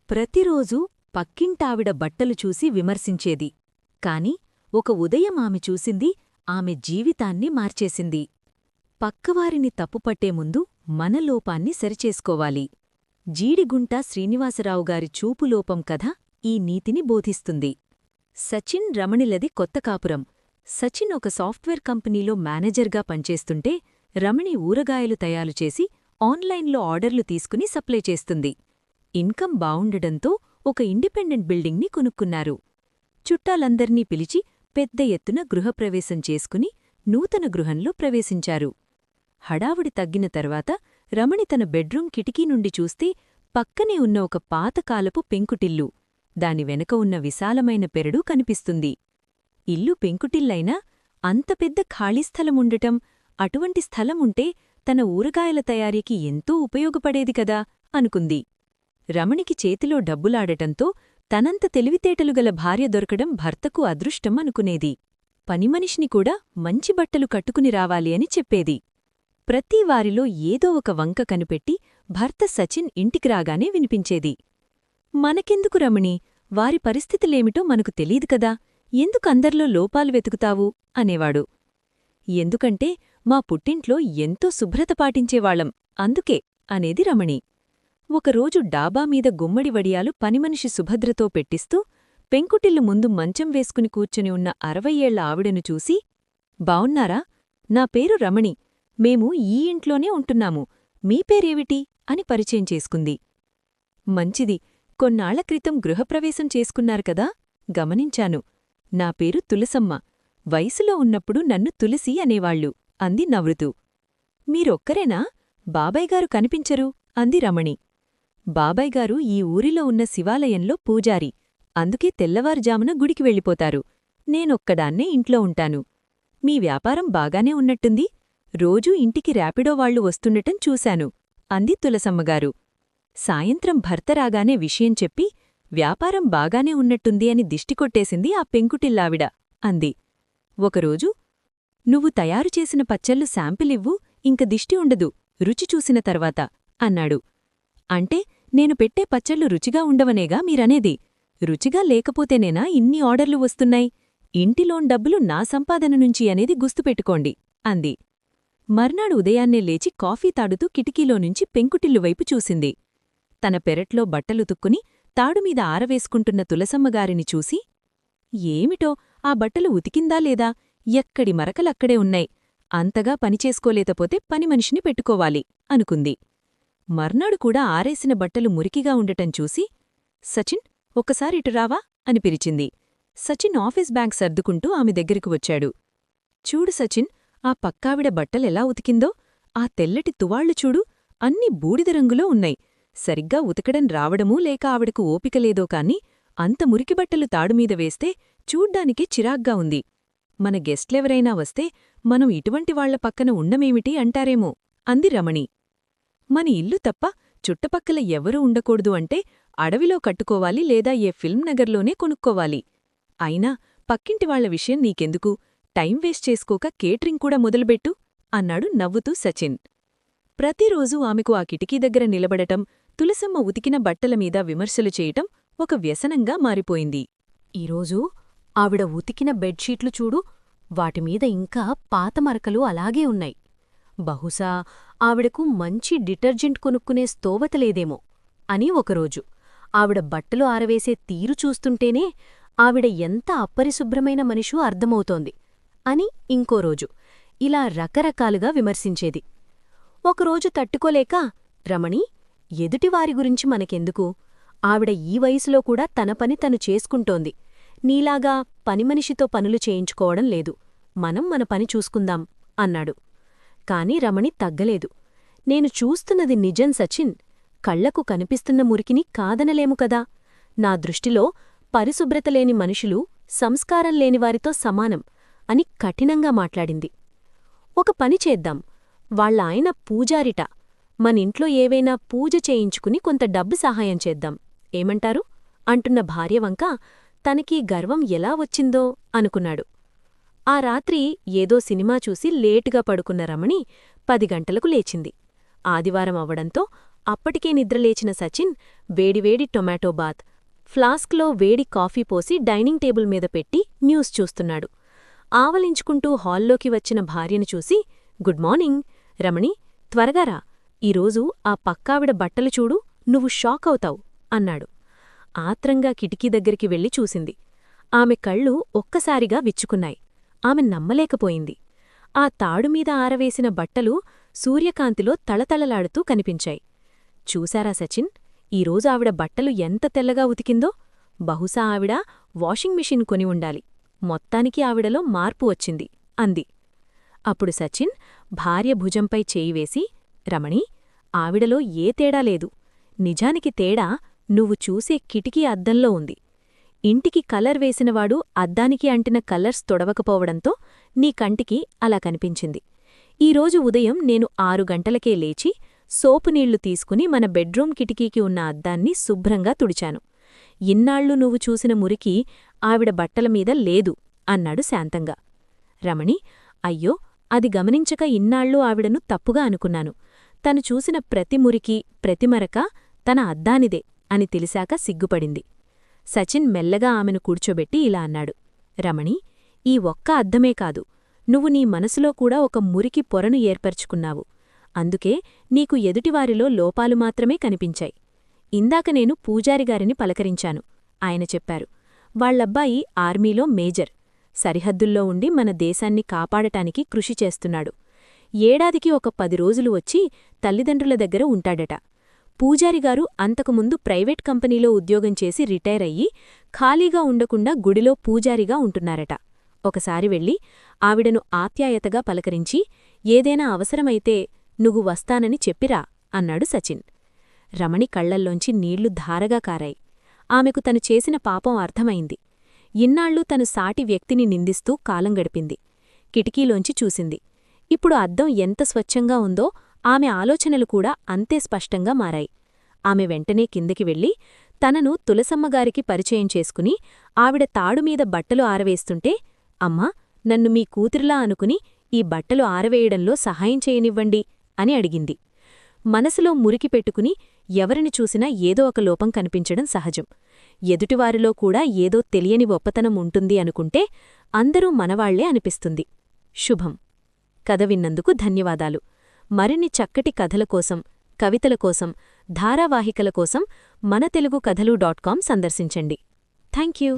ప్రతిరోజూ పక్కింటావిడ బట్టలు చూసి విమర్శించేది. కాని ఒక ఉదయం ఆమె చూసింది ఆమె జీవితాన్ని మార్చేసింది. పక్కవారిని తప్పుపట్టే ముందు మన లోపాన్ని సరిచేసుకోవాలి. జీడిగుంట శ్రీనివాసరావుగారి చూపులోపం కథ ఈ నీతిని బోధిస్తుంది. సచిన్ రమణిలది కొత్త కాపురం. సచిన్ ఒక సాఫ్ట్వేర్ కంపెనీలో మేనేజర్గా పనిచేస్తుంటే రమణి ఊరగాయలు తయారుచేసి ఆన్లైన్లో ఆర్డర్లు తీసుకుని సప్లై చేస్తుంది. ఇన్కం బావుండడంతో ఒక ఇండిపెండెంట్ బిల్డింగ్ని కొనుక్కున్నారు. చుట్టాలందర్నీ పిలిచి పెద్ద ఎత్తున గృహప్రవేశం చేసుకుని నూతన గృహంలో ప్రవేశించారు. హడావుడి తగ్గిన తర్వాత రమణి తన బెడ్రూం కిటికీ నుండి చూస్తే పక్కనే ఉన్న ఒక పాతకాలపు పెంకుటిల్లు, దాని వెనక ఉన్న విశాలమైన పెరడు కనిపిస్తుంది. ఇల్లు పెంకుటిల్లైనా అంత పెద్ద ఖాళీ స్థలముండటం, అటువంటి స్థలముంటే తన ఊరగాయల తయారీకి ఎంతో ఉపయోగపడేది కదా అనుకుంది. రమణికి చేతిలో డబ్బులాడటంతో తనంత తెలివితేటలుగల భార్య దొరకడం భర్తకు అదృష్టం అనుకునేది. పనిమనిషిని కూడా మంచి బట్టలు కట్టుకుని రావాలి అని చెప్పేది. ప్రతి వారిలో ఏదో ఒక వంక కనిపెట్టి భర్త సచిన్ ఇంటికి రాగానే వినిపించేది. మనకెందుకు రమణి, వారి పరిస్థితులేమిటో మనకు తెలీదు కదా, ఎందుకందర్లో లోపాలు వెతుకుతావు అనేవాడు. ఎందుకంటే మా పుట్టింట్లో ఎంతో శుభ్రత పాటించేవాళ్లం, అందుకే అనేది రమణి. ఒకరోజు డాబామీద గుమ్మడి వడియాలు పనిమనిషి సుభద్రతో పెట్టిస్తూ పెంకుటిల్లు ముందు మంచం వేసుకుని కూర్చుని ఉన్న 60 ఏళ్ల ఆవిడను చూసి, బావున్నారా, నా పేరు రమణి, మేము ఈ ఇంట్లోనే ఉంటున్నాము, మీ పేరేమిటి అని పరిచయం చేసుకుంది. మంచిది, కొన్నాళ్ల క్రితం గృహప్రవేశం చేసుకున్నారు కదా, గమనించాను. నా పేరు తులసమ్మ, వయసులో ఉన్నప్పుడు నన్ను తులసి అనేవాళ్లు అంది నవ్వుతూ. మీరొక్కరేనా, బాబాయ్గారు కనిపించరు అంది రమణి. బాబాయ్గారు ఈ ఊరిలో ఉన్న శివాలయంలో పూజారి, అందుకే తెల్లవారుజామున గుడికి వెళ్ళిపోతారు. నేనొక్కదాన్నే ఇంట్లో ఉంటాను. మీ వ్యాపారం బాగానే ఉన్నట్టుంది, రోజూ ఇంటికి ర్యాపిడో వాళ్లు వస్తుండటం చూశాను అంది తులసమ్మగారు. సాయంత్రం భర్త రాగానే విషయం చెప్పి వ్యాపారం బాగానే ఉన్నట్టుంది అని దిష్టికొట్టేసింది ఆ పెంకుటిల్లావిడ అంది. ఒకరోజు, నువ్వు తయారుచేసిన పచ్చళ్ళు శాంపిలివ్వు, ఇంక దిష్టి ఉండదు రుచి చూసిన తర్వాత అన్నాడు. అంటే నేను పెట్టే పచ్చళ్ళు రుచిగా ఉండవనేగా మీరనేది, రుచిగా లేకపోతేనేనా ఇన్ని ఆర్డర్లు వస్తున్నాయి, ఇంటిలోన్ డబ్బులు నా సంపాదన నుంచి అనేది గుర్తుపెట్టుకోండి అంది. మర్నాడు ఉదయాన్నే లేచి కాఫీ తాడుతూ కిటికీలోనుంచి పెంకుటిల్లువైపు చూసింది. తన పెరట్లో బట్టలుతుక్కుని తాడుమీద ఆరవేసుకుంటున్న తులసమ్మగారిని చూసి, ఏమిటో ఆ బట్టలు ఉతికిందా లేదా, ఎక్కడి మరకలక్కడే ఉన్నాయి, అంతగా పనిచేసుకోలేకపోతే పనిమనిషిని పెట్టుకోవాలి అనుకుంది. మర్నాడు కూడా ఆరేసిన బట్టలు మురికిగా ఉండటం చూసి, సచిన్, ఒక్కసారిటు రావా అని పిలిచింది. సచిన్ ఆఫీస్ బ్యాగ్ సర్దుకుంటూ ఆమె దగ్గరికి వచ్చాడు. చూడు సచిన్, ఆ పక్కావిడ బట్టలెలా ఉతికిందో, ఆ తెల్లటి తువాళ్లు చూడు, అన్ని బూడిద రంగులో ఉన్నాయి, సరిగ్గా ఉతకడం రావడమూ లేక ఆవిడకు ఓపికలేదో కాని అంత మురికి బట్టలు తాడుమీద వేస్తే చూడ్డానికే చిరాగ్గా ఉంది. మన గెస్ట్లెవరైనా వస్తే మనం ఇటువంటి వాళ్ల పక్కన ఉండమేమిటి అంటారేమో అంది రమణి. మన ఇల్లు తప్ప చుట్టపక్కల ఎవరూ ఉండకూడదు అంటే అడవిలో కట్టుకోవాలి లేదా ఏ ఫిల్మ్ నగర్లోనే కొనుక్కోవాలి. అయినా పక్కింటివాళ్ల విషయం నీకెందుకు, టైం వేస్ట్ చేసుకోక కేటరింగ్ కూడా మొదలుబెట్టు అన్నాడు నవ్వుతూ సచిన్. ప్రతిరోజూ ఆమెకు ఆ కిటికీ దగ్గర నిలబడటం, తులసమ్మ ఉతికిన బట్టలమీద విమర్శలు చేయటం ఒక వ్యసనంగా మారిపోయింది. ఈరోజు ఆవిడ ఉతికిన బెడ్షీట్లు చూడు, వాటిమీద ఇంకా పాత మరకలు అలాగే ఉన్నాయి. బహుశా ఆవిడకు మంచి డిటర్జెంట్ కొనుక్కునే స్తోవతలేదేమో అని ఒకరోజు. ఆవిడ బట్టలు ఆరవేసే తీరు చూస్తుంటేనే ఆవిడ ఎంత అపరిశుభ్రమైన మనిషో అర్థమవుతోంది అని ఇంకోరోజు. ఇలా రకరకాలుగా విమర్శించేది. ఒకరోజు తట్టుకోలేక, రమణి, ఎదుటివారి గురించి మనకెందుకు, ఆవిడ ఈ వయసులో కూడా తన పని తను చేసుకుంటోంది, నీలాగా పనిమనిషితో పనులు చేయించుకోవడం లేదు, మనం మన పని చూసుకుందాం అన్నాడు. కాని రమణి తగ్గలేదు. నేను చూస్తున్నది నిజం సచిన్, కళ్లకు కనిపిస్తున్న మురికిని కాదనలేము కదా, నా దృష్టిలో పరిశుభ్రతలేని మనుషులు సంస్కారం లేనివారితో సమానం అని కఠినంగా మాట్లాడింది. ఒక పని చేద్దాం, వాళ్ళ ఆయన పూజారిట, మనింట్లో ఏవైనా పూజ చేయించుకుని కొంత డబ్బు సహాయం చేద్దాం, ఏమంటారు అంటున్న భార్యవంక తనకీ గర్వం ఎలా వచ్చిందో అనుకున్నాడు. ఆ రాత్రి ఏదో సినిమా చూసి లేటుగా పడుకున్న రమణి 10 గంటలకు లేచింది. ఆదివారం అవ్వడంతో అప్పటికే నిద్రలేచిన సచిన్ వేడివేడి టొమాటో బాత్, ఫ్లాస్క్లో వేడి కాఫీ పోసి డైనింగ్ టేబుల్ మీద పెట్టి న్యూస్ చూస్తున్నాడు. ఆవలించుకుంటూ హాల్లోకి వచ్చిన భార్యను చూసి, గుడ్ మార్నింగ్, రమణి, త్వరగారా, ఈరోజు ఆ పక్కావిడ బట్టలు చూడు, నువ్వు షాక్ అవుతావు అన్నాడు. ఆత్రంగా కిటికీ దగ్గరికి వెళ్లి చూసింది. ఆమె కళ్ళు ఒక్కసారిగా విచ్చుకున్నాయి. ఆమె నమ్మలేకపోయింది. ఆ తాడుమీద ఆరవేసిన బట్టలు సూర్యకాంతిలో తళతళలాడుతూ కనిపించాయి. చూశారా సచిన్, ఈరోజు ఆవిడ బట్టలు ఎంత తెల్లగా ఉతికిందో? బహుశా ఆవిడ వాషింగ్ మిషన్ కొని ఉండాలి. మొత్తానికి ఆవిడలో మార్పు వచ్చింది అంది. అప్పుడు సచిన్ భార్య భుజంపై చేయివేసి, రమణి, ఆవిడలో ఏ తేడా లేదు. నిజానికి తేడా నువ్వు చూసే కిటికీ అద్దంలో ఉంది. ఇంటికి కలర్ వేసినవాడు అద్దానికి అంటిన కలర్స్ తొడవకపోవడంతో నీ కంటికి అలా కనిపించింది. ఈరోజు ఉదయం నేను 6 గంటలకే లేచి సోపు నీళ్లు తీసుకుని మన బెడ్రూం కిటికీకి ఉన్న అద్దాన్ని శుభ్రంగా తుడిచాను. ఇన్నాళ్లు నువ్వు చూసిన మురికి ఆవిడ బట్టలమీద లేదు అన్నాడు శాంతంగా. రమణి, అయ్యో, అది గమనించక ఇన్నాళ్లు ఆవిడను తప్పుగా అనుకున్నాను. తను చూసిన ప్రతి మురికి, ప్రతి మరక తన అద్దానిదే అని తెలిసాక సిగ్గుపడింది. సచిన్ మెల్లగా ఆమెను కూర్చోబెట్టి ఇలా అన్నాడు. రమణి, ఈ ఒక్క అద్దమే కాదు, నువ్వు నీ మనసులో కూడా ఒక మురికి పొరను ఏర్పరచుకున్నావు. అందుకే నీకు ఎదుటివారిలో లోపాలు మాత్రమే కనిపించాయి. ఇందాక నేను పూజారిగారిని పలకరించాను. ఆయన చెప్పారు, వాళ్లబ్బాయి ఆర్మీలో మేజర్, సరిహద్దుల్లో ఉండి మన దేశాన్ని కాపాడటానికి కృషి చేస్తున్నాడు. ఏడాదికి ఒక 10 రోజులు వచ్చి తల్లిదండ్రుల దగ్గర ఉంటాడట. పూజారిగారు అంతకుముందు ప్రైవేట్ కంపెనీలో ఉద్యోగం చేసి రిటైర్ అయ్యి ఖాళీగా ఉండకుండా గుడిలో పూజారిగా ఉంటున్నారట. ఒకసారి వెళ్ళి ఆవిడను ఆప్యాయతగా పలకరించి, ఏదైనా అవసరమైతే నువ్వు వస్తానని చెప్పిరా అన్నాడు సచిన్. రమణి కళ్లల్లోంచి నీళ్లు ధారగా కారాయి. ఆమెకు తను చేసిన పాపం అర్థమైంది. ఇన్నాళ్లు తను సాటి వ్యక్తిని నిందిస్తూ కాలం గడిపింది. కిటికీలోంచి చూసింది. ఇప్పుడు అద్దం ఎంత స్వచ్ఛంగా ఉందో ఆమె ఆలోచనలు కూడా అంతే స్పష్టంగా మారాయి. ఆమె వెంటనే కిందికి వెళ్ళి తనను తులసమ్మగారికి పరిచయం చేసుకుని ఆవిడ తాడుమీద బట్టలు ఆరవేస్తుంటే, అమ్మా, నన్ను మీ కూతురిలా అనుకుని ఈ బట్టలు ఆరవేయడంలో సహాయం చేయనివ్వండి అని అడిగింది. మనసులో మురికి పెట్టుకుని ఎవరిని చూసినా ఏదో ఒక లోపం కనిపించడం సహజం. ఎదుటివారిలో కూడా ఏదో తెలియని గొప్పతనం ఉంటుంది అనుకుంటే అందరూ మనవాళ్లే అనిపిస్తుంది. శుభం. కథ విన్నందుకు ధన్యవాదాలు. మరిన్ని చక్కటి కథల కోసం, కవితల కోసం, ధారావాహికల కోసం మన తెలుగు కథలు.com సందర్శించండి. థాంక్యూ.